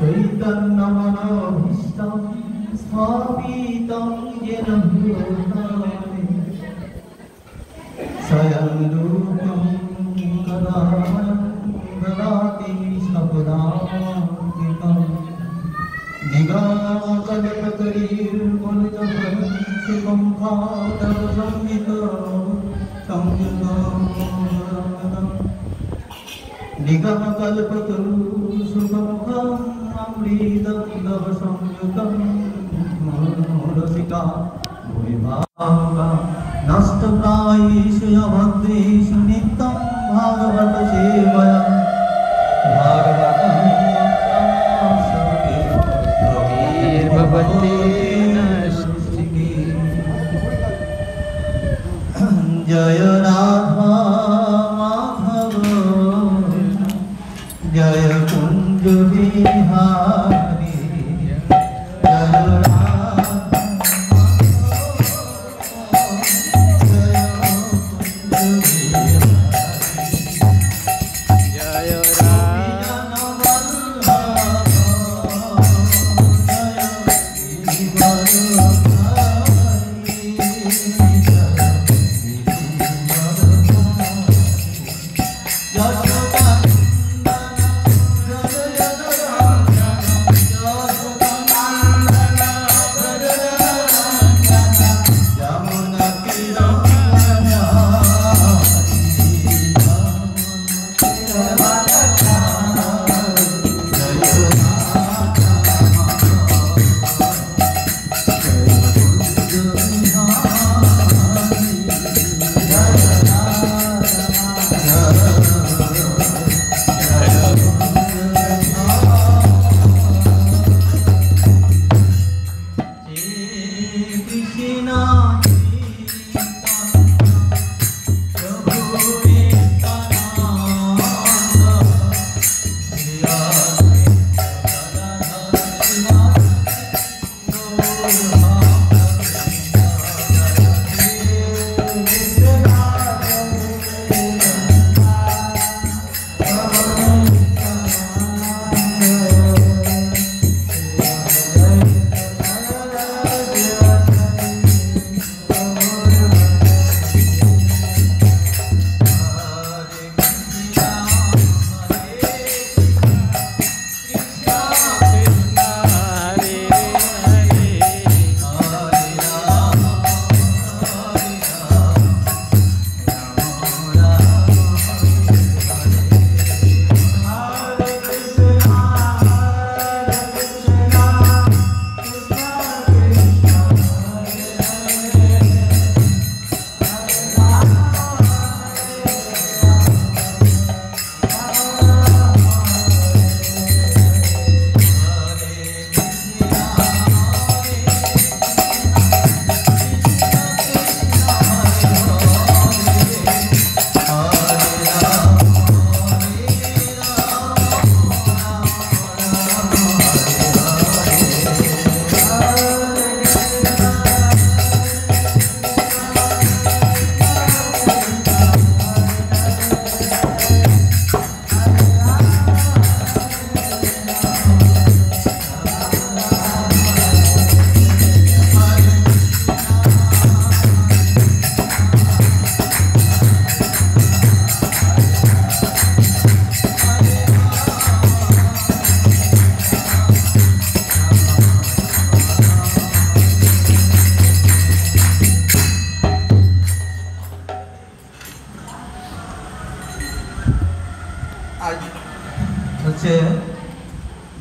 चैतन्यमनोभीष्टं स्थापितं येन भूतले स्वयं रूपं कदा ददाति सपदान्तिकम् निगमकल्पतरुर्गुणितं शिवं भातः संयुतं निगमकल्पतरुसुखं अमृतं संयुतं रसिका भूरिभावः नष्टप्रायेषु अभद्रेषु नित्यं भागवत सेवया जय राधा माधव जय कुंज बिहारी जय राधा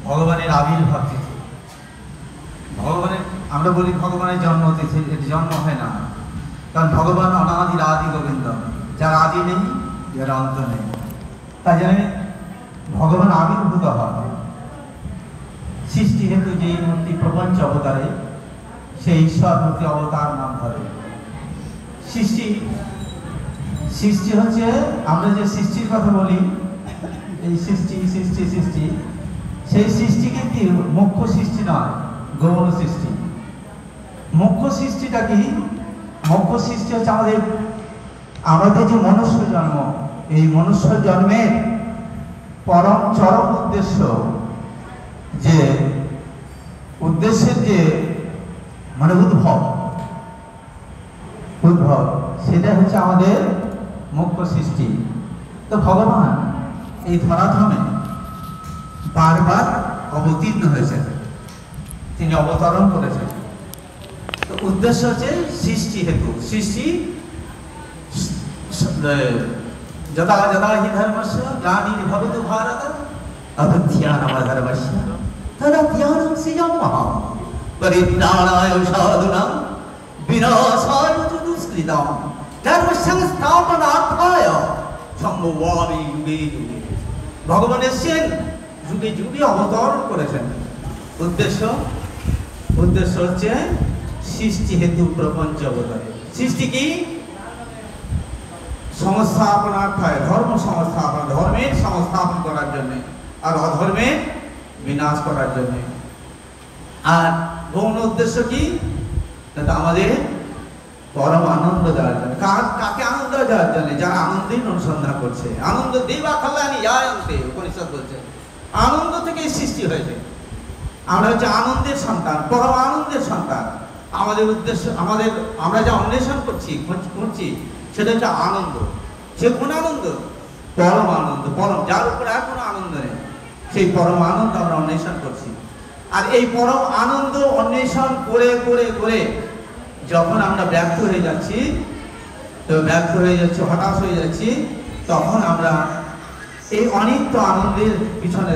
ভগবানের আবির্ভাব তিথি। ভগবানের আমরা বলি ভগবানের জন্ম তিথি, এটি জন্ম হয় না, কারণ ভগবান অনাদির আদি গোবিন্দ, যার আদি নেই যার অন্ত নেই। তাই জন্য ভগবান আবির্ভূত হয় সৃষ্টি হেতু যে মূর্তি প্রপঞ্চ অবতারে সেই ঈশ্বর মূর্তি অবতার নাম ধরে। সৃষ্টি হচ্ছে আমরা যে সৃষ্টির কথা বলি, এই সৃষ্টি সৃষ্টি সৃষ্টি সেই সৃষ্টি কিন্তু মুখ্য সৃষ্টি নয়, গৌণ সৃষ্টি। মুখ্য সৃষ্টিটা কি? মুখ্য সৃষ্টি হচ্ছে আমাদের যে মনুষ্য জন্ম, এই মনুষ্য জন্মের পরম চরম উদ্দেশ্য যে উদ্দেশ্যের যে মানে উদ্ভব সেটা হচ্ছে আমাদের মুখ্য সৃষ্টি। তো ভগবান এই ধরাধামে বারবার অবতীর্ণ হয়েছেন, তিনি অবতরণ করেছেন। তো উদ্দেশ্য হচ্ছে সৃষ্টি হেতু, সৃষ্টি যদা যদা হি ধর্মস্য গ্লানির্ভবতু ভারত অবধ্যানমধর্মস্য তদা জ্ঞাनं সৃজমহঃ পরিত্রাণায় সাধুনাং বিনাশায় চ দুষ্কৃতাম ধর্ম সংস্থাপনার্থায় সম্ভবামি যুগে যুগে। ভগবান এসেছেন, যুগে যুগে অবতরণ করেছেন। উদ্দেশ্য হচ্ছে সৃষ্টি হেতু প্রপঞ্চ অবতারে। সৃষ্টি কি? সংস্থাপনার্থায়, ধর্ম সংস্থাপন, ধর্মের সংস্থাপন করার জন্য, আর অধর্মের বিনাশ করার জন্য। আর গৌণ উদ্দেশ্য কি? আমাদের পরম আনন্দ দেওয়ার জন্য। কাকে আনন্দ দেওয়ার জন্য? যারা আনন্দের অনুসন্ধান করছে। আনন্দ দেবা কল্যাণী জায়ন্তে, উপনিষদ বলছে আনন্দ থেকে সৃষ্টি হয়েছে। আমরা হচ্ছে আনন্দের সন্তান, পরম আনন্দের সন্তান। আমাদের উদ্দেশ্য, আমরা যা অন্বেষণ করছি সেটা হচ্ছে আনন্দ। সে কোন আনন্দ? পরম আনন্দ, পরম, যার উপর আর কোনো আনন্দ নেই, সেই পরম আনন্দ আমরা অন্বেষণ করছি। আর এই পরম আনন্দ অন্বেষণ করে করে করে যখন আমরা ব্যর্থ হয়ে যাচ্ছি, হতাশ হয়ে যাচ্ছি, তখন আমরা এই অনিত্য আনন্দের পিছনে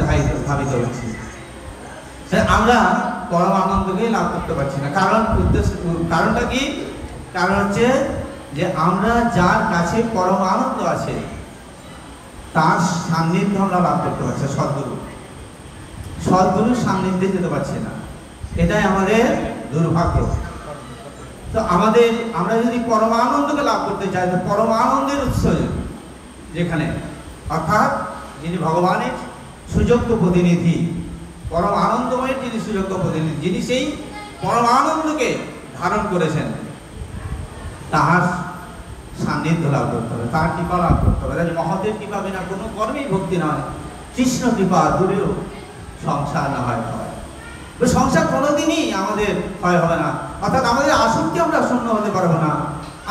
ধাবিত হচ্ছি। আমরা পরম আনন্দকে লাভ করতে পারছি না। কারণটা কি? কারণ হচ্ছে যে আমরা যার কাছে পরম আনন্দ আছে তার সান্নিধ্য আমরা লাভ করতে পারছি। সদ্গুরুর সান্নিধ্যে যেতে পারছি না, এটাই আমাদের দুর্ভাগ্য। তো আমরা যদি পরম আনন্দকে লাভ করতে চাই, তো পরম আনন্দের উৎস যেখানে, অর্থাৎ যিনি ভগবানের সুযোগ্য প্রতিনিধি, পরম আনন্দময়ের যিনি সুযোগ্য প্রতিনিধি, যিনি সেই পরম আনন্দকে ধারণ করেছেন, তাহার সান্নিধ্য লাভ করতে হবে, তার কৃপা লাভ করতে হবে। মহতের কৃপা বিনা কোনো কর্মেই ভক্তি নয়। কৃষ্ণ কৃপা দূরেও সংসার না হয়। সংসার কোনোদিনই আমাদের ক্ষয় হবে না, অর্থাৎ আমাদের আসক্তি আমরা শূন্য হতে পারবো না।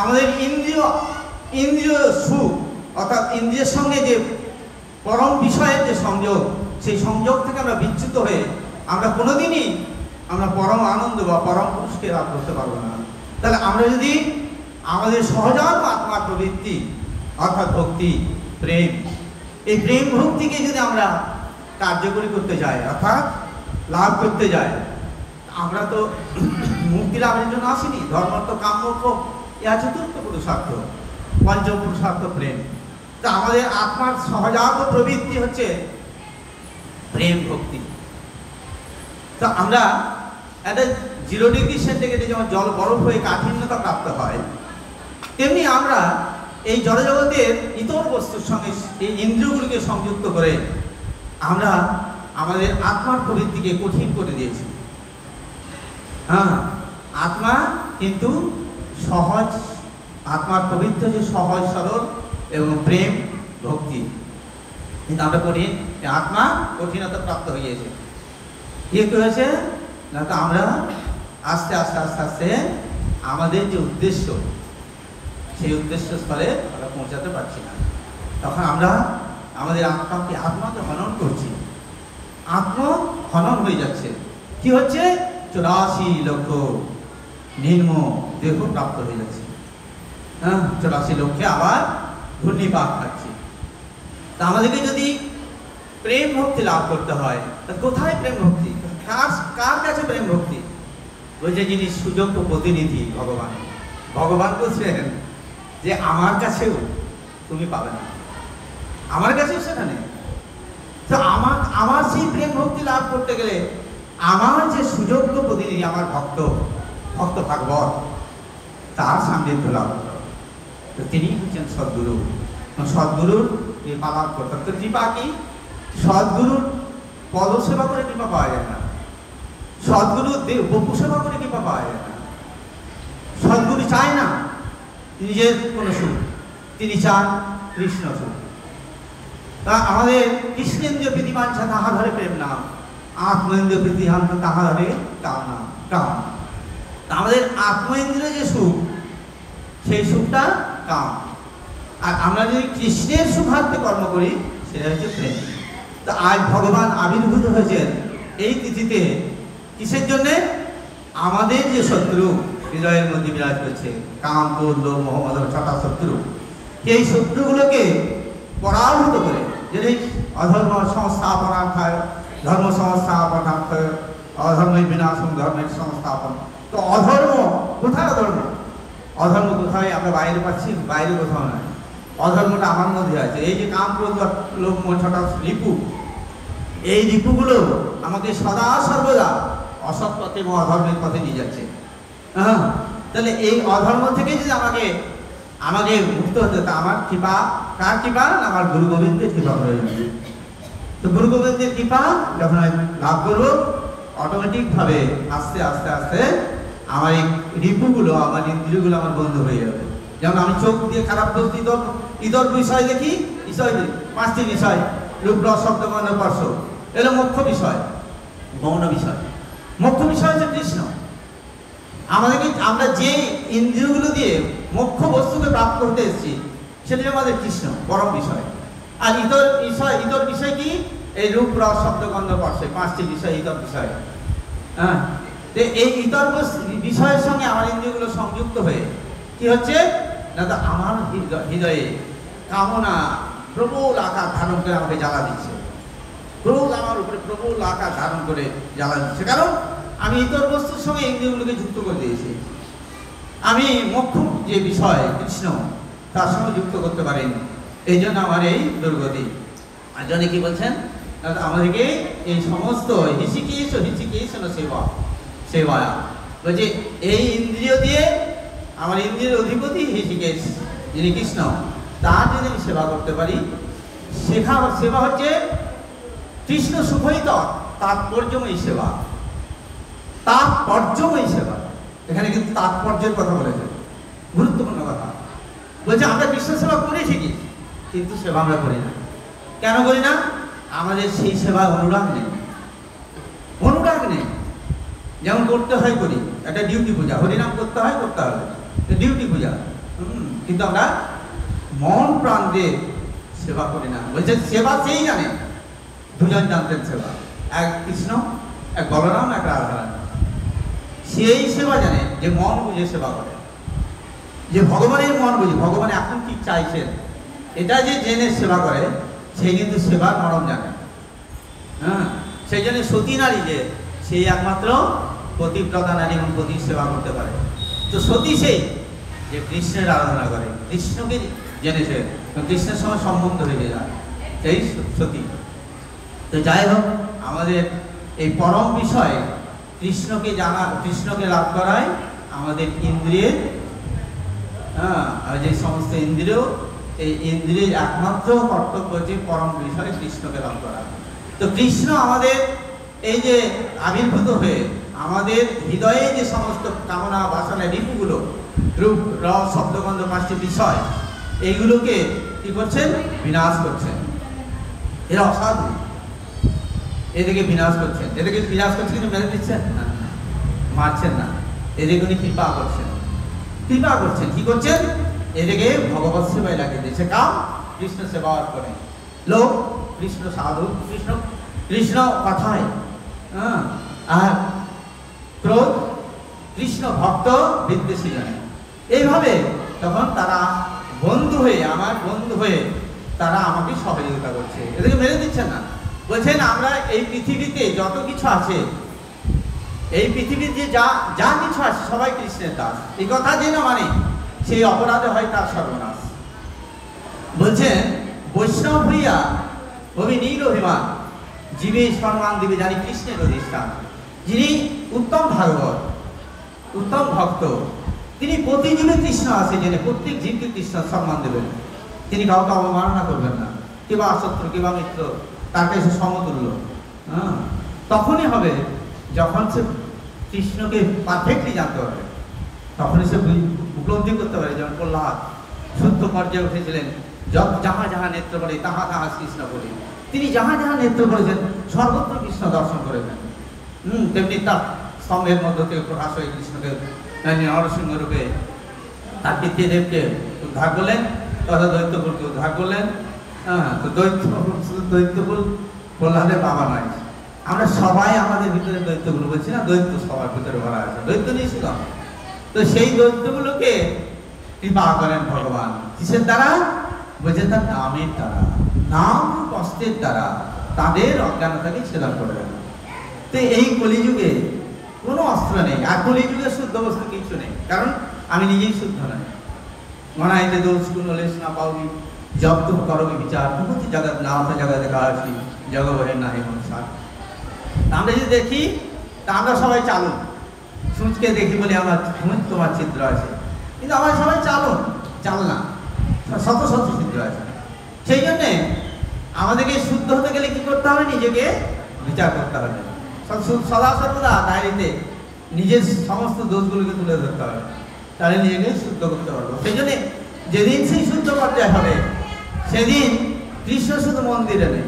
আমাদের ইন্দ্রিয় সুখ, অর্থাৎ ইন্দ্রিয়ের সঙ্গে যে পরম বিষয়ের যে সংযোগ, সেই সংযোগ থেকে আমরা বিচ্যুত হয়ে আমরা কোনোদিনই পরম আনন্দ বা পরম পুরুষকে লাভ করতে পারবো না। তাহলে আমরা যদি আমাদের সহজাত আত্মার প্রবৃত্তি, অর্থাৎ ভক্তি, প্রেম, এই প্রেম ভক্তিকে যদি আমরা কার্যকরী করতে যাই, অর্থাৎ লাভ করতে যাই, আমরা তো মুক্তি লাভের জন্য আসিনি। ধর্ম তো কাম্য ইহা চতুর্থ পুরুষার্থ, পঞ্চম পুরুষার্থ প্রেম। তা আমাদের আত্মার সহজাত প্রবৃত্তি হচ্ছে প্রেম ভক্তি। তো আমরা একটা 0 ডিগ্রি সেন্টিগ্রেডে যেমন জল বরফ হয়ে কাঠিন্যতা প্রাপ্ত হয়, তেমনি আমরা এই জড়জগতের ইতর বস্তুর সঙ্গে এই ইন্দ্রিয়গুলিকে সংযুক্ত করে আমরা আমাদের আত্মার প্রবৃত্তিকে কঠিন করে দিয়েছি। আত্মা কিন্তু সহজ, আত্মার প্রবৃত্তি হচ্ছে সহজ সরল এবং প্রেম ভক্তি, কিন্তু আমরা কঠিন, আত্মা কঠিনতা প্রাপ্ত হয়েছে। কি হয়েছে না? তো আমরা আস্তে আস্তে আস্তে আস্তে আমাদের যে উদ্দেশ্য, সেই উদ্দেশ্য স্থলে আমরা পৌঁছাতে পারছি না। তখন আমরা আমাদের আত্মাকে হনন করছি, আত্মহনন হয়ে যাচ্ছে। কি হচ্ছে? 84 লক্ষ নিম্ন দেহ প্রাপ্ত হয়ে যাচ্ছে। 84 লক্ষে আবার ঘূর্ণিপাক খাচ্ছি। তা আমাদেরকে যদি প্রেম ভক্তি লাভ করতে হয়, কোথায় প্রেম ভক্তি? কার কাছে প্রেম ভক্তি? বলছে যিনি সুযোগ্য প্রতিনিধি ভগবান। ভগবান বলছেন যে আমার কাছেও তুমি পাবে না, আমার কাছেও সেটা নেই। তো আমার সেই প্রেম ভক্তি লাভ করতে গেলে আমার যে সুযোগ্য প্রতিনিধি, আমার ভক্ত ভাগবত, তার সান্নিধ্য লাভ করতে হবে। তো তিনি হচ্ছেন সদ্গুরু। সদ্গুরুর কৃপা লাভ করতে হবে। তো কৃপা কি? সদ্গুরুর পদসেবা করে কৃপা পাওয়া যায় না, সদ্গুরু বপু সেবা করে কৃপা পাওয়া যায় না। সদ্গুরু চায় না নিজের কোনো সুখ, তিনি চান কৃষ্ণ সুখ। তা আমাদের কৃষ্ণেন্দ্রীয় প্রীতিবাঞ্ছা তাহা ধরে প্রেম নাম, আত্মেন্দ্রিয় প্রীতিহান্ত তাহারে কাম না কাম। আমাদের আত্মেন্দ্রিয় যে সুখ, সেই সুখটা কাম। আর আমরা যদি কৃষ্ণের সুখার্থে কর্ম করি, সেটা হচ্ছে প্রেম। তো আজ ভগবান আবির্ভূত হয়েছেন এই তিথিতে কিসের জন্যে? আমাদের যে শত্রু হৃদয়ের মধ্যে বিরাজ করছে, কাম, ক্রোধ, লোভ, মোহ, মদ, ছটা শত্রু, এই শত্রুগুলোকে পরাভূত করে যদি অধর্ম সংস্থাপনার্থায় ধর্ম সংস্থাপনার্থায় অধর্মের বিনাশন ধর্মের সংস্থাপন। তো অধর্ম কোথায়? অধর্ম কোথায় আমরা বাইরে পাচ্ছি? বাইরে কোথাও নয়, অধর্মটা আমার মধ্যে আছে। এই যে কাম, ক্রোধ, লোভ, মোহ, ছটা রিপু, এই রিপুগুলো আমাকে সদা সর্বদা অসৎ পথে এবং অধর্মের পথে নিয়ে যাচ্ছে। হ্যাঁ, তাহলে এই অধর্ম থেকে যদি আমাকে মুক্ত হতে, তা আমার কৃপা, কার কৃপা? আমার গুরু গোবিন্দের কৃপা প্রয়োজন। তো গুরু গোবিন্দের কৃপা যখন আমি লাভ করবো, অটোমেটিকভাবে আস্তে আস্তে আস্তে আমার এই রিপুগুলো, আমার ইন্দ্রিয়গুলো আমার বন্ধ হয়ে যাবে। যেমন আমি চোখ দিয়ে খারাপ বস্তু ইতর বিষয় দেখি, পাঁচটি বিষয়, রূপ, রস, শব্দ, গন্ধ, স্পর্শ, এগুলো মুখ্য বিষয়, গৌণ বিষয়। মুখ্য বিষয় হচ্ছে কৃষ্ণ। আমরা যে ইন্দ্রিয়গুলো দিয়ে মুখ্য বস্তুকে প্রাপ্ত করতে এসেছি, সেটি আমাদের কৃষ্ণ, পরম বিষয়। আর ইতর বিষয় কি? এই রূপ, রস, শব্দ, গন্ধ, স্পর্শ, পাঁচটি বিষয় ইতর বিষয়। হ্যাঁ, এই ইতর বিষয়ের সঙ্গে আমার ইন্দ্রিয়গুলো সংযুক্ত হয়ে কি হচ্ছে না, তো আমার হৃদয়ে কামনা প্রবল আকার ধারণ করে আমাকে জ্বালা দিচ্ছে, ক্রোধ আমার উপরে প্রবল আকার ধারণ করে জ্বালা দিচ্ছে। কারণ আমি ইতর বস্তুর সঙ্গে ইন্দ্রিয়গুলোকে যুক্ত করে দিয়েছি। আমি মুখ্য যে বিষয় কৃষ্ণ, তার সঙ্গে যুক্ত করতে পারিনি, এই জন্য আমার এই দুর্গতি। আর জন্য কি বলছেন? আমাদেরকে এই সমস্ত হিচিকেশ সেবা বলছে, এই ইন্দ্রিয় দিয়ে আমার ইন্দ্রিয়ের অধিপতি হিচিকেশ যিনি কৃষ্ণ, তার যদি আমি সেবা করতে পারি, সেবা হচ্ছে কৃষ্ণ সুখহিত তাৎপর্যময়ী সেবা। তাৎপর্যময়ী সেবা, এখানে কিন্তু তাৎপর্যের কথা বলেছে, গুরুত্বপূর্ণ কথা বলছে। আমরা কৃষ্ণ সেবা করি ঠিকই, কিন্তু সেবা আমরা করি না। কেন করি না? আমাদের সেই সেবায় অনুরাগ নেই। যেমন করতে হয় করি, একটা ডিউটি পূজা, হরিনাম করতে হয়, করতে হবে, ডিউটি পূজা, কিন্তু আমরা মন প্রাণ দিয়ে সেবা করি না। বলছে সেবা সেই জানে, দুজন জানতেন সেবা, এক কৃষ্ণ, এক বলরাম, এক রাধারানী। সেই সেবা জানে যে মন বুঝে সেবা করে, যে ভগবানের মন বুঝে, ভগবান এখন কি চাইছেন এটা যে জেনে সেবা করে, সে কিন্তু সেবার মরম জানে। হ্যাঁ, সেই জন্য সতী নারী যে, সেই একমাত্র পতিব্রতা নারী এবং পতির সেবা করতে পারে। তো সতী সেই যে কৃষ্ণের আরাধনা করে, কৃষ্ণকে জেনেছে, কৃষ্ণের সঙ্গে সম্বন্ধ হয়ে যায়, সেই সতী। তো যাই হোক, আমাদের এই পরম বিষয় কৃষ্ণকে জানা, কৃষ্ণকে লাভ করায় আমাদের ইন্দ্রিয়ের, যে সমস্ত ইন্দ্রিয়, এই ইন্দ্রিয়ের একমাত্র কর্তব্য যে পরম বিষয় কৃষ্ণকে লাভ করা। তো কৃষ্ণ আমাদের এই যে আবির্ভূত হয়ে আমাদের হৃদয়ে যে সমস্ত কামনা বাসনা রিপুগুলো, রূপ, রস, শব্দগন্ধ, পাঁচটি বিষয়, এইগুলোকে কি করছেন? বিনাশ করছেন। এরা অসাধু, এদেরকে বিনাশ করছেন। এদেরকে বিনাশ করছেন কিন্তু মেরে দিচ্ছেন না, মারছেন না, এদেরকে উনি কৃপা করছেন। কি করছেন? এদেরকে ভগবত সেবায় লাগিয়ে দিয়েছে। কাম কৃষ্ণ সেবা করে, লোক কৃষ্ণ সাধু, কৃষ্ণ কথায়, আর ক্রোধ কৃষ্ণ ভক্ত বিদ্বেষী জানে। এইভাবে তখন তারা বন্ধু হয়ে, আমার বন্ধু হয়ে তারা আমাকে সহযোগিতা করছে, এদেরকে মেরে দিচ্ছেন না। বলছেন আমরা এই পৃথিবীতে যত কিছু আছে, এই পৃথিবীতে যা কিছু আছে সবাই কৃষ্ণের দাস। এই কথা যে না মানে, সেই অপরাধে হয় তার সর্বনাশ। বলছেন বৈষ্ণব হইয়া কবি নীল অভিমান, জীবে সম্মান দিবে জানি কৃষ্ণের অধিষ্ঠান। যিনি উত্তম ভাগবত, উত্তম ভক্ত, তিনি প্রতি জীবে কৃষ্ণ আছে জেনে প্রত্যেক জীবকে কৃষ্ণ সম্মান দেবেন। তিনি কাউকে অবমাননা করবেন না, কিংবা শত্রু কিংবা মিত্র, তার কাছে সমতুল্য। তখনই হবে যখন সে কৃষ্ণকে পারফেক্টলি জানতে পারবে, তখনই সে উপলব্ধি করতে পারে। যেমন প্রহ্লাদ সত্য পর্যায়ে উঠেছিলেন, যাহা যাহা নেত্র বলে তাহা তাহা কৃষ্ণ বলি। তিনি যাহা যাহা নেতৃত্ব করেছেন সর্বত্র কৃষ্ণ দর্শন করেছেন। তেমনি তার স্তম্ভের মধ্য থেকে প্রকাশ হয়ে কৃষ্ণকে নরসিংহ রূপে তার পিতৃদেবকে উদ্ধার করলেন, তথা দৈত্যকুলকে উদ্ধার করলেন। তো দৈত্যকুল প্রহ্লাদের বাবা নয়, আমরা সবাই আমাদের ভিতরে দৈত্যগুলো বলছি না, দৈত্য সবার ভিতরে ভরা আছে, দৈত্য নিয়ে ছিল। তো সেই দৈত্যগুলোকে কৃপা করেন ভগবান কিসের দ্বারা? বলছে তার নামের দ্বারা, নাম অস্ত্রের দ্বারা তাদের অজ্ঞানতাকে ছেদন করে দেন। তো এই কলিযুগে কোনো অস্ত্র নেই, আর কলিযুগে শুদ্ধ বস্তু কিছু নেই, কারণ আমি নিজেই শুদ্ধ নই। মনাইতে দোষ কোন লেশ না পাওনি, জব তুমি করবি বিচার, তুমি জগৎ না হতে জগৎ কাশি জগবহের না হে মনসার। আমরা যদি দেখি তা আমরা সবাই চালুন, সূর্যকে দেখি বলে আমার তোমার চিত্র আছে, কিন্তু আমরা সবাই চাল না, শত শত চিত্র আছে। সেই জন্যে আমাদেরকে শুদ্ধ হতে গেলে কি করতে হবে? নিজেকে বিচার করতে হবে, সদা সর্বদা ডায়েরিতে নিজের সমস্ত দোষগুলোকে তুলে ধরতে হবে, তাহলে নিজেকে শুদ্ধ করতে পারবো। সেই জন্যে যেদিন সেই শুদ্ধ পর্যায়ে হবে সেদিন কৃষ্ণ শুধু মন্দিরে নেই,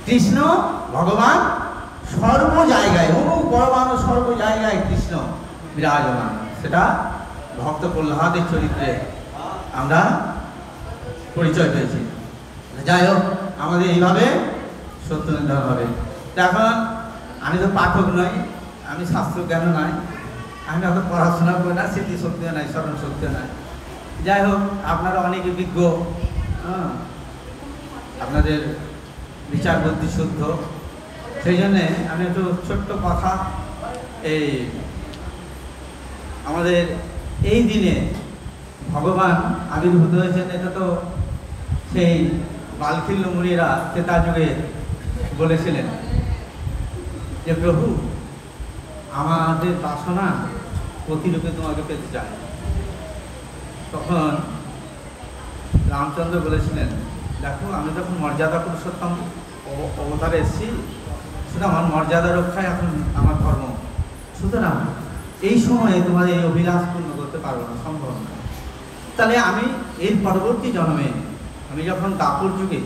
কৃষ্ণ ভগবান সর্ব জায়গায়, পরমাণু সর্ব জায়গায় কৃষ্ণ বিরাজমান। সেটা ভক্ত প্রহ্লাদের চরিত্রে আমরা পরিচয় পেয়েছি। যাই হোক, আমাদের এইভাবে সত্য নির্ধারণ হবে। এখন আমি তো পাঠক নই, আমি শাস্ত্র জ্ঞান নাই, আমি অত পড়াশোনা করি না, স্মৃতি শক্তিও নাই, স্মরণ শক্তিও নাই। যাই হোক, আপনারা অনেকে বিজ্ঞ, আপনাদের বিচার বুদ্ধি শুদ্ধ, সেই জন্যে আমি একটু ছোট্ট কথা, এই আমাদের এই দিনে ভগবান আবির্ভূত হয়েছেন, এটা তো সেই বালখিল্য মুনিরা ত্রেতা যুগে বলেছিলেন যে প্রভু আমাদের বাসনা প্রতিরূপে তোমাকে পেতে চায়। তখন রামচন্দ্র বলেছিলেন, দেখো আমি যখন মর্যাদা পুরুষোত্তম অবতারে এসেছি, সেটা আমার মর্যাদা রক্ষায় এখন আমার ধর্ম, সুতরাং এই সময়ে তোমার এই অভিলাষ পূর্ণ করতে পারবো না, সম্ভব না। তাহলে আমি এর পরবর্তী জন্মে আমি যখন দাপর যুগে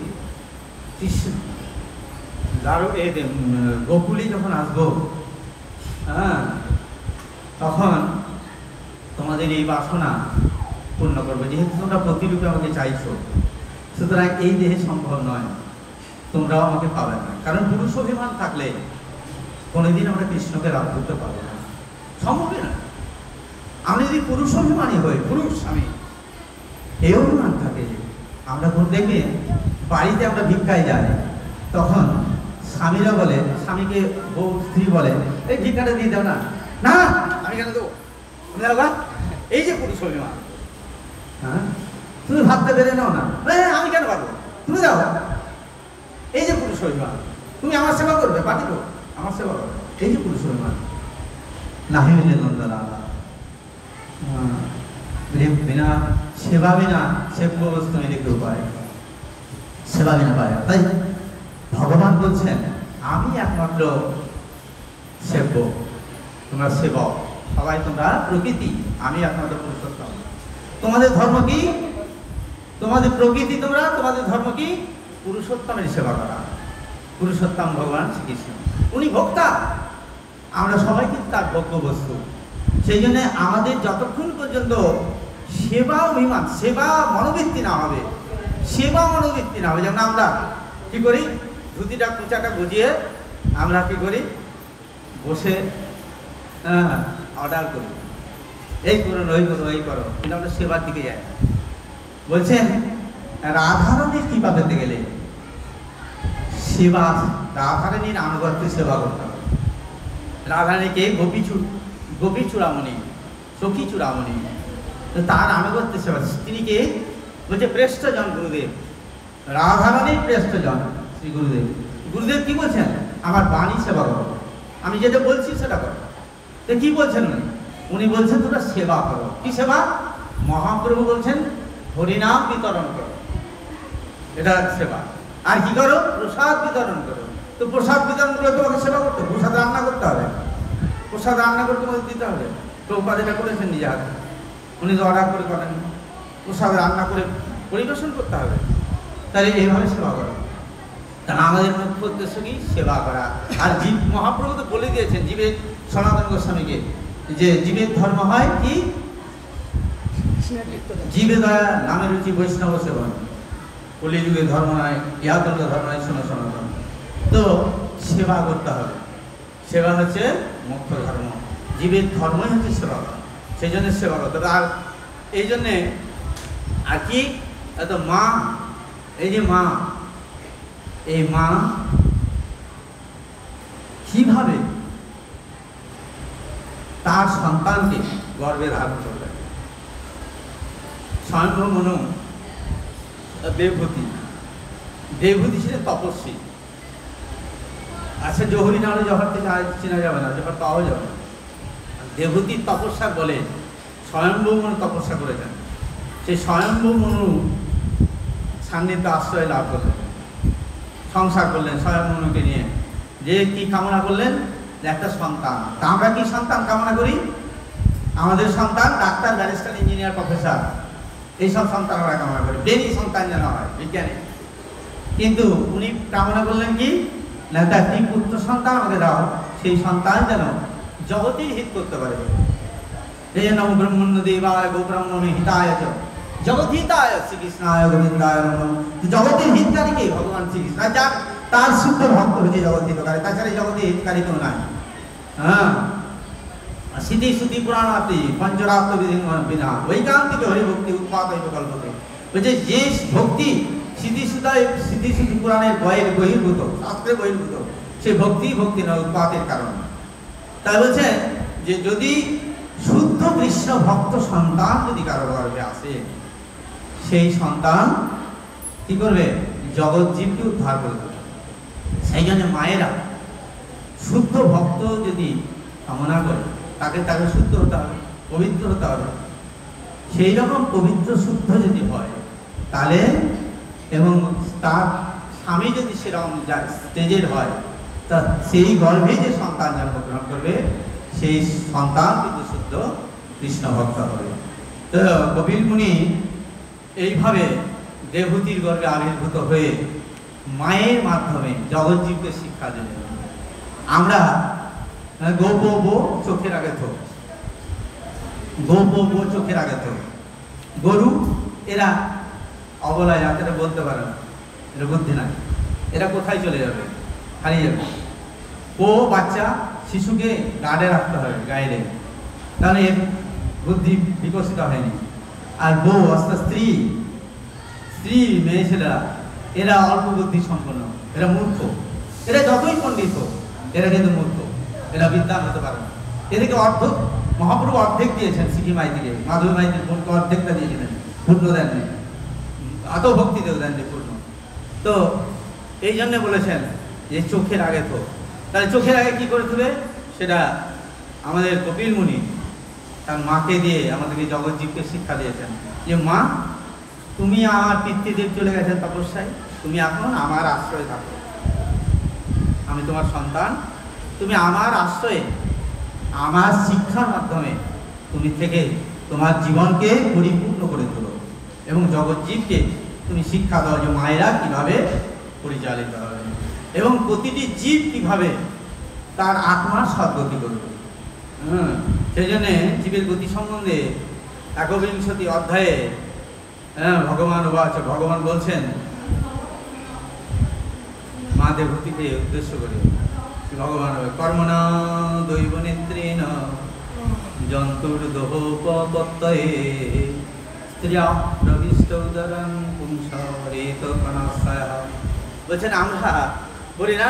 গোকুলে যখন আসবো, তখন তোমাদের এই বাসনা পূর্ণ করবো। যেহেতু তোমরা প্রতিরূপে আমাকে চাইছো, সুতরাং এই দেহে সম্ভব নয়, তোমরাও আমাকে পাবে না। কারণ পুরুষ অভিমান থাকলে কোনোদিন আমরা কৃষ্ণকে লাভ করতে পারবো না, সম্ভবই না। আমি যদি পুরুষ অভিমানী হই, পুরুষ আমি, এই অভিমান থাকে, আমরা দেখবে বাড়িতে আমরা ভিক্ষায় যাই, তখন স্বামীরা বলে, স্বামীকে বউ স্ত্রী বলে, এই ভিক্ষাটা দিয়ে দাও না, না আমি কেন দেবো, এই যে পুরুষ অভিমান। হ্যাঁ, তুমি ভাবতে পেরে নাও না, আমি কেন পারবো, তুমি দাও, এই যে পুরুষ অভিমান। তুমি আমার সেবা করবে, পাঠিব আমার সেবা করবে, এই যে পুরুষ অভিমান। নাহি মিলে নন্দন বিনা সেবা বিনা সেব্য বস্তু নিতে উপায়, সেবা বিনা পায়। তাই ভগবান বলছেন আমি একমাত্র সেব্য, তোমরা সেবক, সবাই তোমরা প্রকৃতি, আমি একমাত্র পুরুষোত্তম। তোমাদের ধর্ম কি? তোমাদের প্রকৃতি তোমরা, তোমাদের ধর্ম কি? পুরুষোত্তমের সেবা করা। পুরুষোত্তম ভগবান শ্রীকৃষ্ণ, উনি ভোক্তা, আমরা সবাই কিন্তু তার ভোগ্য বস্তু। সেই জন্য আমাদের যতক্ষণ পর্যন্ত সেবা অভিমান, সেবা মনোবৃত্তি না হবে, সেবা মনোবৃত্তি না হবে, যেমন আমরা কি করি, ধুতিটা কুচাটা বুঝিয়ে আমরা কি করি, বসে অর্ডার করি, এই করুন, ওই করো, এই করো, কিন্তু আমরা সেবার দিকে যাই। বলছেন রাধারানীর কৃপা পেতে গেলে সেবা, রাধারানীর আনুগত্যে সেবা করতে হবে। রাধারানীকে গোপী চূড়ামণি, সখী চূড়ামণি, তার আনুগত্যে সেবা। স্ত্রীকে বলছে প্রেষ্ঠজন গুরুদেব, রাধারানীর প্রেষ্ঠজন শ্রী গুরুদেব। গুরুদেব কি বলছেন? আমার বাণী সেবা করো, আমি যেটা বলছি সেটা করো। তো কি বলছেন উনি? উনি বলছেন তোমরা সেবা করো। কি সেবা? মহাপ্রভু বলছেন হরিনাম বিতরণ করো, এটা সেবা। আর কি করো? প্রসাদ বিতরণ করো। তো প্রসাদ বিতরণ করলে তোমাকে সেবা করতে, প্রসাদ রান্না করতে হবে, প্রসাদ রান্না করে তোমাকে দিতে হবে। প্রভুপাদ এটা করেছেন নিজে হাতে, উনি তো অর্ডার করে করেন, প্রসাদ রান্না করে পরিবেশন করতে হবে। তাহলে এইভাবে সেবা করো। কারণ আমাদের মুখ্য উদ্দেশ্য কি? সেবা করা। আর জীব মহাপ্রভু তো বলে দিয়েছেন জীবের, সনাতন গোস্বামীকে, যে জীবের ধর্ম হয় কি? জীবে দয়া নামে রুচি বৈষ্ণব সেবন, কলিযুগে ধর্ম নয়, ইহাতল্য ধর্ম নয়, শোনো সনাতন। তো সেবা করতে হবে, সেবা হচ্ছে মুখ্য ধর্ম, জীবের ধর্মই হচ্ছে সেবা করা, সেই জন্য সেবা করতে হবে। আর এই জন্যে আর কি, এত মা, এই যে মা, এই মা কিভাবে তার সন্তানকে গর্ভে ধারণ করবে? স্বয়ংভূ মনু দেবভূতি, দেবভূতি ছিলেন তপস্বী। আচ্ছা, জহরি নাহলে জহর থেকে আর চেনা যাবে না, জহর পাওয়া যাবে না। দেবভূতির তপস্যা বলে স্বয়ম্ভূ মনু তপস্যা করেছেন। সেই স্বয়ম্ভূ মনু সান্নিধ্য আশ্রয় লাভ করলেন, সংসার করলেন স্বয়ম্ভূ মনুকে নিয়ে। যে কি কামনা করলেন? একটা সন্তান। তা আমরা কি সন্তান কামনা করি? আমাদের সন্তান ডাক্তার, ব্যারিস্টার, ইঞ্জিনিয়ার, প্রফেসর, এইসব সন্তান আমরা কামনা করি, ব্রেনি সন্তান যেন হয়, বিজ্ঞানী। কিন্তু উনি কামনা করলেন কি? না, একটি পুত্র সন্তান আমাকে দাও, সেই সন্তান যেন জগতের হিত করতে পারে। এই জন্য ব্রহ্মণ্য দেবায় গো ব্রহ্মণে হিতায়, জগৎ হিতায় শ্রীকৃষ্ণায় গোবিন্দায় নমঃ। জগতের হিতকারী কে? ভগবান শ্রীকৃষ্ণ। যার তার শুদ্ধ ভক্ত হচ্ছে জগৎ হিতকারী, তাছাড়া জগতের হিতকারী কেউ নাই। হ্যাঁ, সিদ্ধি শ্রুতি পুরাণাতি পঞ্চরাত্ম বিনা বৈকান্তিক হরিভক্তি উৎপাদ কল্পতে। বলছে যে ভক্তি সিদ্ধি শ্রুতি পুরাণের বহির্ভূত, শাস্ত্রের বহির্ভূত, সেই ভক্তি নয়, উৎপাতের কারণ। তাই বলছে যে যদি শুদ্ধ কৃষ্ণ ভক্ত সন্তান যদি কারো গর্ভে আসে, সেই সন্তান কি করবে? জগৎ জীবকে উদ্ধার করবে। সেই জন্য মায়েরা শুদ্ধ ভক্ত যদি কামনা করে, তাকে শুদ্ধ হতে হবে, পবিত্র হতে হবে। সেই রকম পবিত্র শুদ্ধ যদি হয় তাহলে, এবং তার স্বামী যদি সেরকম স্টেজের হয়, তা সেই গর্ভে যে সন্তান জন্মগ্রহণ করবে, সেই সন্তান কিন্তু শুদ্ধ কৃষ্ণ ভক্ত হবে। তো কপিল মুনি এইভাবে দেবহূতির গর্ভে আবির্ভূত হয়ে মায়ের মাধ্যমে জগৎজীবকে শিক্ষা দিলেন। আমরা গো চোখের আগে থো, গো চোখের আগে থো, গরু এরা অবলায় যাতে বলতে পারে না, এরা বুদ্ধি নাই, এরা কোথায় চলে যাবে? হারিয়ে যাবে। ও বাচ্চা শিশুকে গার্ডে রাখতে হবে, গাইডে, তাহলে এর বুদ্ধি বিকশিত হয়নি। আর বউ অর্থাৎ স্ত্রী, মেয়ে ছেলেরা এরা অল্প বুদ্ধি সম্পন্ন, এরা মূর্খ। এরা যতই পণ্ডিত হোক, এরা কিন্তু মূর্খ, এরা বিদ্যান হতে পারে না। এদেরকে মহাপ্রভু অর্ধেক দিয়েছেন সিকি মাইতিকে, মাধবী মাইতির বোনকে অর্ধেকটা দিয়েছিলেন, পূর্ণ দেননি, এত ভক্তিতেও দেননি পূর্ণ। তো এই জন্য বলেছেন যে চোখের আগে তো, তাহলে চোখের আগে কি করে তুলে? সেটা আমাদের কপিল মুনি তার মাকে দিয়ে আমাদেরকে জগৎজীবকে শিক্ষা দিয়েছেন যে মা, তুমি আমার পিতৃদেব চলে গেছেন তপস্যায়, তুমি এখন আমার আশ্রয়ে থাকো, আমি তোমার সন্তান, তুমি আমার আশ্রয়ে, আমার শিক্ষার মাধ্যমে তুমি থেকে তোমার জীবনকে পরিপূর্ণ করে তোলো, এবং জগৎজীবকে তুমি শিক্ষা দাও যে মায়েরা কিভাবে পরিচালিত হবে, এবং প্রতিটি জীব কিভাবে তার আত্মার সদ্গতি করবে। সেই জন্যে জীবের গতি সম্বন্ধে ১বিংশতি অধ্যায়ে ভগবান বলছেন মা দেবহূতিকে উদ্দেশ্য করে, ভগবান কর্মণা দৈব নেত্রেণ জন্তুর দোহপত্তয়ে স্ত্রিয়া প্রবিষ্ট উদরং পুংসরেত কণাশয়। বলছেন আমরা বলি না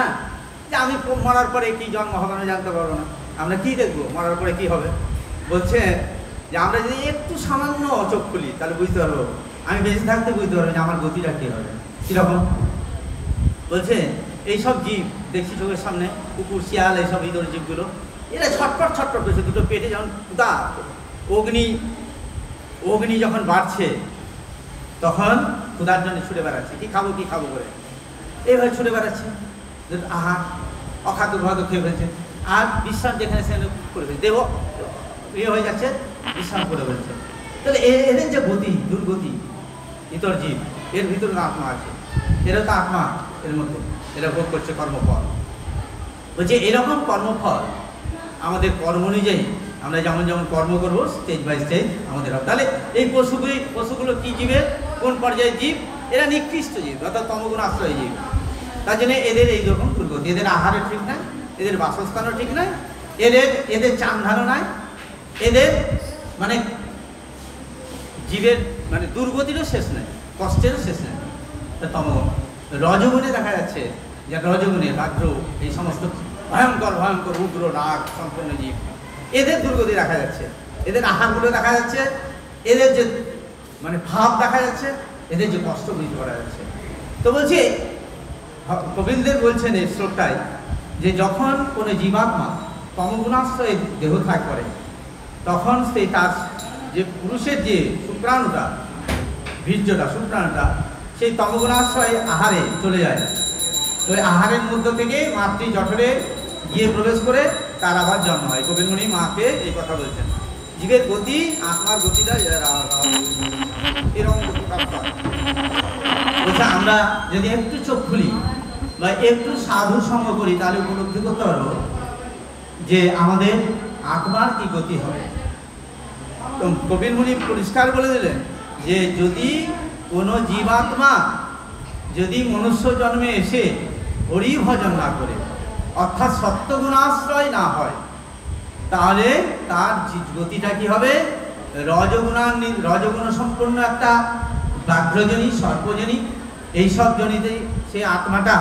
যে আমি মরার পরে কি জন্ম হবে না জানতে পারবো না, আমরা কি দেখবো মরার পরে কি হবে? বলছে যে আমরা যদি একটু সামান্য চোখ খুলি তাহলে বুঝতে পারবো, আমি বেঁচে থাকতে বুঝতে পারবো যে আমার গতিটা কী হবে, কীরকম। বলছে এইসব জীব দেখছি চোখের সামনে, কুকুর, শিয়াল, এইসব ইঁদুর জীবগুলো, এরা ছটপট করছে, দুটো পেটে যখন ক্ষুধা, অগ্নি যখন বাড়ছে তখন ক্ষুধার জন্য ছুটে বেড়াচ্ছে, কি খাবো করে এইভাবে ছুটে বেড়াচ্ছে। আহা, অখাদ্য ভাদ্য খেয়ে ফেলছে, আর বিশ্রাম যেখানে সেখানে করে ফেলছে, দেহ হয়ে যাচ্ছে, বিশ্রাম করে ফেলছে। তাহলে এদের যে গতি, দুর্গতি, ইতর জীব, এর ভিতরে আত্মা আছে, এরা তো আত্মা এর মধ্যে। এরা ভোগ করছে কর্মফল। বলছে এরকম কর্মফল আমাদের কর্ম অনুযায়ী আমরা যেমন যেমন কর্ম করবো স্টেজ বাই স্টেজ আমাদের হবে। তাহলে এই পশুগুলো কি জীবের কোন পর্যায়ে জীব? এরা নিকৃষ্ট জীব, অর্থাৎ তমগুণ আশ্রয় জীব। তার জন্য এদের এই রকম দুর্গতি, এদের আহারের ঠিক নাই, এদের বাসস্থানও ঠিক নাই, এদের চান্ধারও নাই, এদের মানে জীবের মানে দুর্গতিরও শেষ নেই, কষ্টেরও শেষ নেই। তমগুণ। রজগুণে দেখা যাচ্ছে যে রজগুণে রাজ্য এই সমস্ত ভয়ঙ্কর ভয়ঙ্কর উগ্র রাগ সম্পন্ন জীব, এদের দুর্গতি দেখা যাচ্ছে, এদের আহারগুলো দেখা যাচ্ছে, এদের যে মানে ভাব দেখা যাচ্ছে, এদের যে কষ্ট বুঝতে করা যাচ্ছে। তো বলছি কবিলদেব বলছেন এই শ্লোকটায় যে যখন কোনো জীবাত্মা তমগুণাশ্রয়ে দেহ ত্যাগ করে তখন সেই তার যে পুরুষের যে শুক্রাণুটা বীর্যটা শুক্রাণুটা সেই তমগুণাশ্রয়ে আহারে চলে যায়। ওই আহারের মধ্য থেকে মাতৃ জঠরে গিয়ে প্রবেশ করে তার আবার জন্ম হয়। কবিরমণি মাকে এই কথা বলছেন, জীবের গতি আত্মার গতিটা এরকম গতি প্রাপ্ত হয়। বলছে আমরা যদি একটু চোখ খুলি বা একটু সাধু সঙ্গ করি তাহলে উপলব্ধি করতে পারবো যে আমাদের আত্মার কি গতি হবে। তো কবিরমণি পরিষ্কার বলে দিলেন যে যদি কোনো জীবাত্মা যদি মনুষ্য জন্মে এসে হরি ভজন না করে অর্থাৎ সত্যগুণাশ্রয় না হয় তাহলে তার গতিটা কি হবে? রজগুণ সম্পন্ন একটা ব্যাঘ্রজনী সর্পজনী এইসব জনিতে সেই আত্মাটা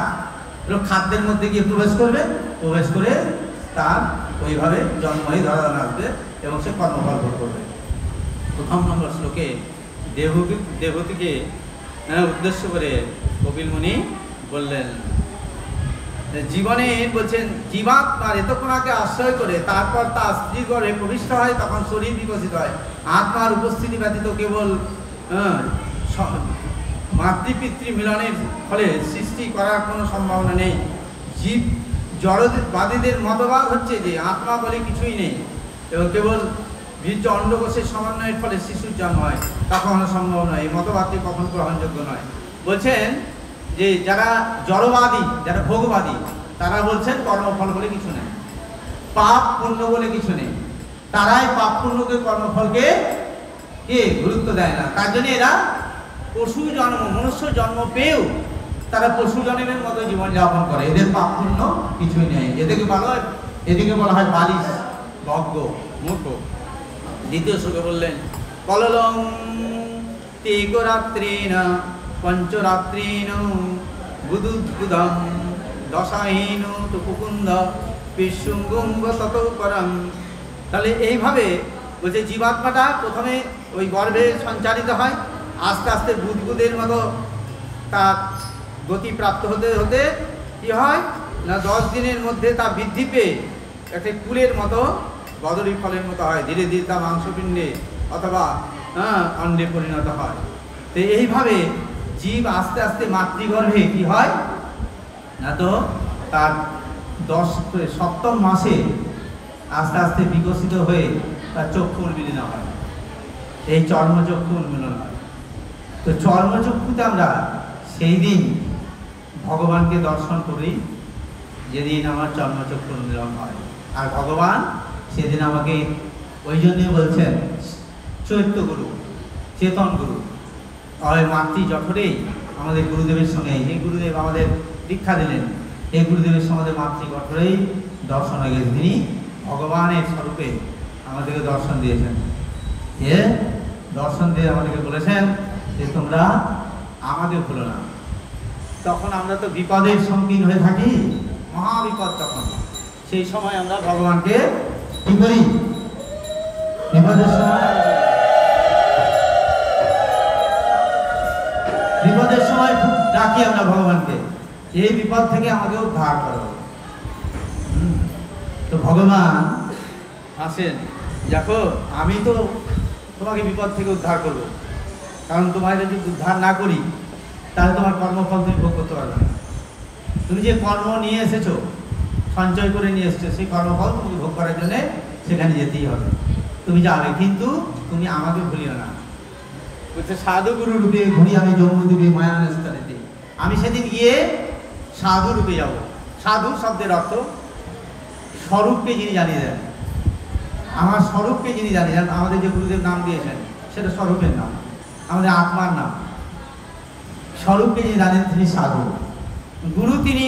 খাদ্যের মধ্যে গিয়ে প্রবেশ করবে, প্রবেশ করে তার ওইভাবে জন্মই ধরা আসবে এবং সে কর্মফল ভোগ করবে। প্রথম নম্বর শ্লোকে দেবতীকে উদ্দেশ্য করে কপিলমুনি বললেন জীবনে বলছেন জীবাত্মার এতক্ষণ আগে আশ্রয় করে তারপর তার স্ত্রী গর্ভে প্রবিষ্ট হয় তখন শরীর বিকশিত হয়। আত্মার উপস্থিতি ব্যতীত কেবল মাতৃপিতৃ মিলনের ফলে সৃষ্টি করার কোনো সম্ভাবনা নেই। জীব জড়বাদীদের মতবাদ হচ্ছে যে আত্মা বলে কিছুই নেই এবং কেবল বীর্য অন্ডকোষের সমন্বয়ের ফলে শিশুর জন্ম হয়, তা কখনো সম্ভব নয়। এই মতবাদটি কখনো গ্রহণযোগ্য নয়। বলছেন যে যারা জড়বাদী যারা ভোগবাদী তারা বলছেন কর্মফল বলে কিছু নেই, পাপ পুণ্য বলে কিছু নেই। তারাই পাপ পুণ্যকে কর্মফলকে গুরুত্ব দেয় না। তার জন্য এরা পশু জন্ম মনুষ্য জন্ম পেয়েও তারা পশু জন্মের মতো জীবনযাপন করে, এদের পাপ পুণ্য কিছুই নেই। এদিকে বলা হয় বালিশ ভগ্ন মূর্খ। দ্বিতীয় শ্লোকে বললেন কললং তেগরাত্রেণ পঞ্চরাত্রেণ বুদুদ্বুদং দশাহীন তুকুকুন্দ বিশুঙ্গুঙ্গ ততপরং। তাহলে এইভাবে বলছে জীবাত্মাটা প্রথমে ওই গর্ভে সঞ্চারিত হয়, আস্তে আস্তে বুদবুদের মতো তার গতি প্রাপ্ত হতে হতে কি হয় না 10 দিনের মধ্যে তা বৃদ্ধি পেয়ে একটা কুলের মতো বদরি ফলের মতো হয়, ধীরে ধীরে তা মাংসপিণ্ডে অথবা অন্ডে পরিণত হয়। তো এইভাবে জীব আস্তে আস্তে মাতৃগর্ভে কি হয় না তো তার 7ম মাসে আস্তে আস্তে বিকশিত হয়ে তার চক্ষু উন্মিলন হয়, এই চর্মচক্ষু উন্মিলন হয়। তো চর্মচক্ষুতে আমরা সেই দিন ভগবানকে দর্শন করি যেদিন আমার চর্মচক্ষু উন্মিলন হয়। আর ভগবান সেদিন আমাকে ওই জন্যই বলছেন চৈত্য গুরু চেতন গুরু, ওই মাতৃ জঠরেই আমাদের গুরুদেবের সঙ্গে এই গুরুদেব আমাদের দীক্ষা দিলেন, এই গুরুদেবের সঙ্গে আমাদের মাতৃ জঠরেই দর্শন হয়ে গেছে। তিনি ভগবানের স্বরূপে আমাদেরকে দর্শন দিয়েছেন। দর্শন দিয়ে আমাদেরকে বলেছেন যে তোমরা আমাকে ভুলো না। তখন আমরা তো বিপদের সম্মুখীন হয়ে থাকি, মহাবিপদ তখন। সেই সময় আমরা ভগবানকে কি করি? বিপদের সময় ডাকি আমরা ভগবানকে, এই বিপদ থেকে আমাকে উদ্ধার করো। তো ভগবান আসেন, দেখো আমি তো তোমাকে বিপদ থেকে উদ্ধার করবো, কারণ তোমায় যদি উদ্ধার না করি তাহলে তোমার কর্মফল তুমি ভোগ করতে পারবে না। তুমি যে কর্ম নিয়ে এসেছো, সঞ্চয় করে নিয়ে এসেছো, সেই কর্মফল তুমি ভোগ করার জন্য সেখানে যেতেই হবে। তুমি যাবে, কিন্তু তুমি আমাকে ভুলিও না। বলছে সাধু গুরু রূপে ঘুরি আমি জম্মু দেবী মায়ান স্থলেতে। আমি সেদিন গিয়ে সাধু রূপে যাব। সাধু শব্দের অর্থ স্বরূপকে যিনি জানিয়ে দেন, আমার স্বরূপকে যিনি জানিয়ে দেন। আমাদের যে গুরুদেব নাম দিয়েছেন সেটা স্বরূপের নাম, আমাদের আত্মার নাম। স্বরূপকে যিনি জানেন তিনি সাধু। গুরু তিনি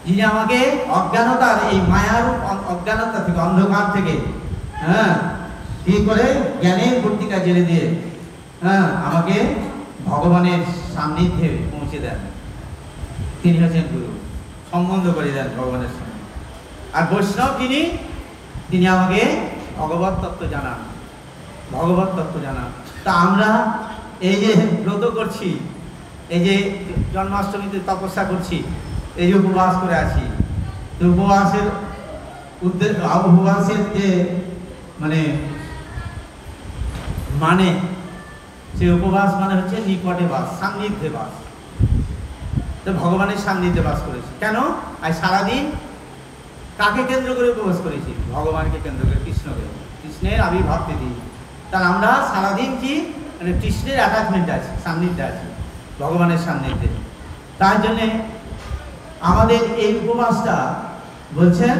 যিনি আমাকে অজ্ঞানতার এই মায়ার অজ্ঞানতা থেকে, অন্ধকার থেকে কি করে জ্ঞানের পত্রিকা জেলে দিয়ে আমাকে ভগবানের সান্নিধ্যে পৌঁছে দেন। তিনি হচ্ছেন গুরু, সম্বন্ধ করে দেন ভগবানের সঙ্গে। আর বৈষ্ণব তিনি আমাকে ভগবত তত্ত্ব জানান, ভগবত তত্ত্ব জানান। তা আমরা এই যে ব্রত করছি, এই যে জন্মাষ্টমীতে তপস্যা করছি, এই যে উপবাস করে আছি, তো উপবাসের উদ্দেশ্য, উপবাসের যে মানে সে উপবাস মানে হচ্ছে নিকটে বাস, সান্নিধ্যে বাস। তো ভগবানের সান্নিধ্যে বাস করেছি কেন? আজ সারাদিন কাকে কেন্দ্র করে উপবাস করেছি? ভগবানকে কেন্দ্র করে, কৃষ্ণকে, কৃষ্ণের আবির্ভাব তিথি। তার আমরা সারাদিন কি কৃষ্ণের অ্যাটাচমেন্টে আছি, সান্নিধ্যে আছি, ভগবানের সান্নিধ্যে। তার জন্যে আমাদের এই উপবাসটা বলছেন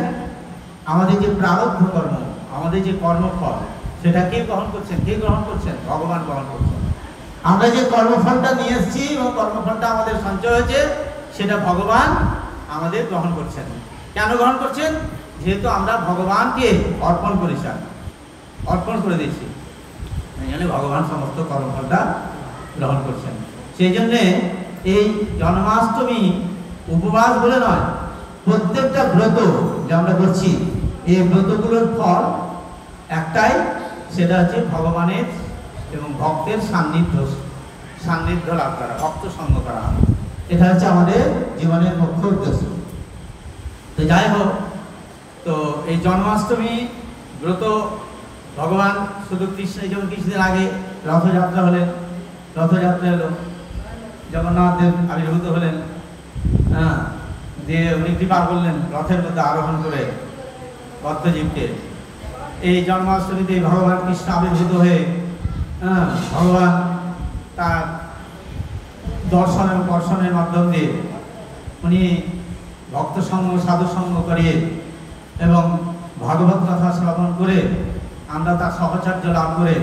আমাদের যে প্রারব্ধ কর্ম, আমাদের যে কর্মফল, সেটা কে গ্রহণ করছেন? কে গ্রহণ করছেন? ভগবান গ্রহণ করছেন। আমরা যে কর্মফলটা নিয়ে এসেছি এবং কর্মফলটা আমাদের সঞ্চয় হয়েছে, সেটা ভগবান আমাদের গ্রহণ করছেন। কেন গ্রহণ করছেন? যেহেতু আমরা ভগবানকে অর্পণ করেছি, অর্পণ করে দিয়েছি, এই জন্য ভগবান সমস্ত কর্মফলটা গ্রহণ করছেন। সেই জন্যে এই জন্মাষ্টমী উপবাস বলে নয়, প্রত্যেকটা ব্রত যে আমরা করছি, এই ব্রতগুলোর ফল একটাই, সেটা হচ্ছে ভগবানের এবং ভক্তের সান্নিধ্য লাভ করা, ভক্ত সঙ্গ করা। এটা হচ্ছে আমাদের জীবনের মুখ্য উদ্দেশ্য। তো যাই হোক, তো এই জন্মাষ্টমী ব্রত ভগবান শুধু কৃষ্ণের, যেমন কিছুদিন আগে রথযাত্রা হলেন, রথযাত্রা হলো, জগন্নাথ দেব আবির্ভূত হলেন, দিয়ে উনি কৃপা করলেন রথের মধ্যে আরোহণ করে বদ্ধজীবকে। এই জন্মাষ্টমীতে ভগবান কৃষ্ণ আবির্ভূত হয়ে ভগবান তার দর্শন এবং কর্ষণের মাধ্যম দিয়ে উনি ভক্ত সঙ্গ, সাধু সঙ্গ করিয়ে এবং ভাগবত কথা শ্রবণ করে আমরা তার সহচর্য লাভ করে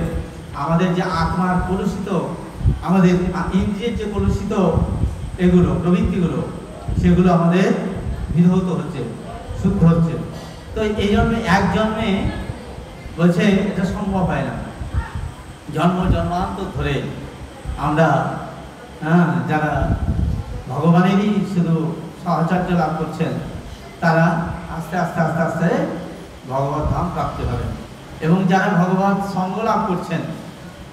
আমাদের যে আত্মার কলুষিত, আমাদের ইন্দ্রিয়ের যে কলুষিত এগুলো প্রবৃত্তিগুলো, সেগুলো আমাদের বিধৌত হচ্ছে, শুদ্ধ হচ্ছে। তো এই জন্মে, এক জন্মে বলছে এটা সম্ভব হয় না। জন্ম জন্মান্তর ধরে আমরা যারা ভগবানেরই শুধু সাহচর্য লাভ করছেন, তারা আস্তে আস্তে আস্তে আস্তে ভগবত ধাম প্রাপ্তি হবেন। এবং যারা ভগবত সঙ্গ লাভ করছেন,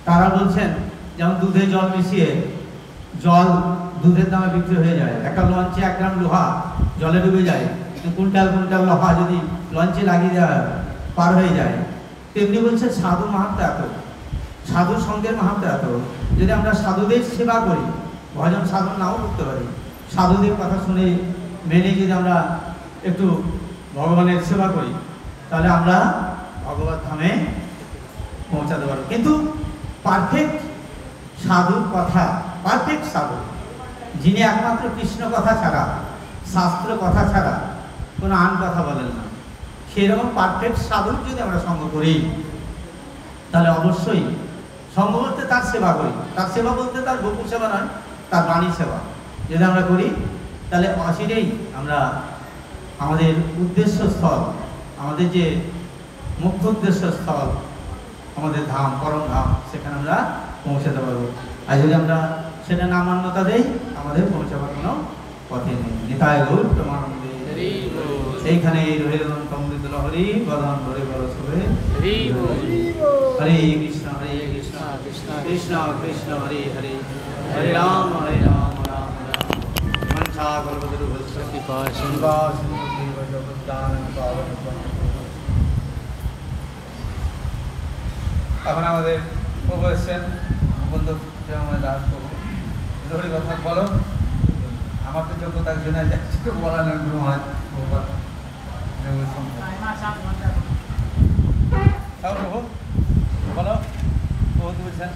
তারা বলছেন যেমন দুধে জল মিশিয়ে, জল দুধের দামে বিক্রি হয়ে যায়, একটা লঞ্চে 1 গ্রাম লোহা জলে ডুবে যায়, কুইন্টাল কুইন্টাল লোহা যদি লঞ্চে লাগিয়ে দেওয়া পার হয়ে যায়। তেমনি বলছে সাধু মাহাত্ম্য এত, সাধু সঙ্গের মাহাত্ম্য এত। যদি আমরা সাধুদের সেবা করি, ভজন সাধন নাও করতে পারি, সাধুদের কথা শুনে মেনে যদি আমরা একটু ভগবানের সেবা করি, তাহলে আমরা ভগবত ধামে পৌঁছাতে পারবো। কিন্তু পারফেক্ট সাধুর কথা, পারফেক্ট সাধু যিনি একমাত্র কৃষ্ণ কথা ছাড়া, শাস্ত্র কথা ছাড়া কোনো আন কথা বলেন না, সেরকম পারফেক্ট সাধুর যদি আমরা সঙ্গ করি, তাহলে অবশ্যই সঙ্গ বলতে তার সেবা করি, তার সেবা বলতে তার গোপু সেবা নয়, তার বাণী সেবা যদি আমরা করি, তাহলে অচিরেই আমরা আমাদের উদ্দেশ্য স্থল, আমাদের যে মুখ্য উদ্দেশ্য স্থল, আমাদের ধাম, পরম ধাম, সেখানে আমরা পৌঁছাতে পারবো। আর যদি আমরা সেটা না মান্যতা দেই, আমাদের পৌঁছাবার কোনো পথে নেই। নিতাই গৌর প্রেমানন্দে এইখানে রহিলেন কমৃত লহরি বদন ধরে বরস হয়ে। হরে কৃষ্ণ কৃষ্ণ কৃষ্ণ কৃষ্ণ হরে হরে, হরে রাম রাম রাম। মনসা গর্ভদরু ভস্তি পাশ এখন আমাদের প্রভু এসছেন, বন্ধু দাস প্রভু, ধরে কথা বলো। আমার তো যোগ্যতার জন্য যাচ্ছে বলা না, গুরু মহারাজ প্রভু বলো, প্রভু বলছেন।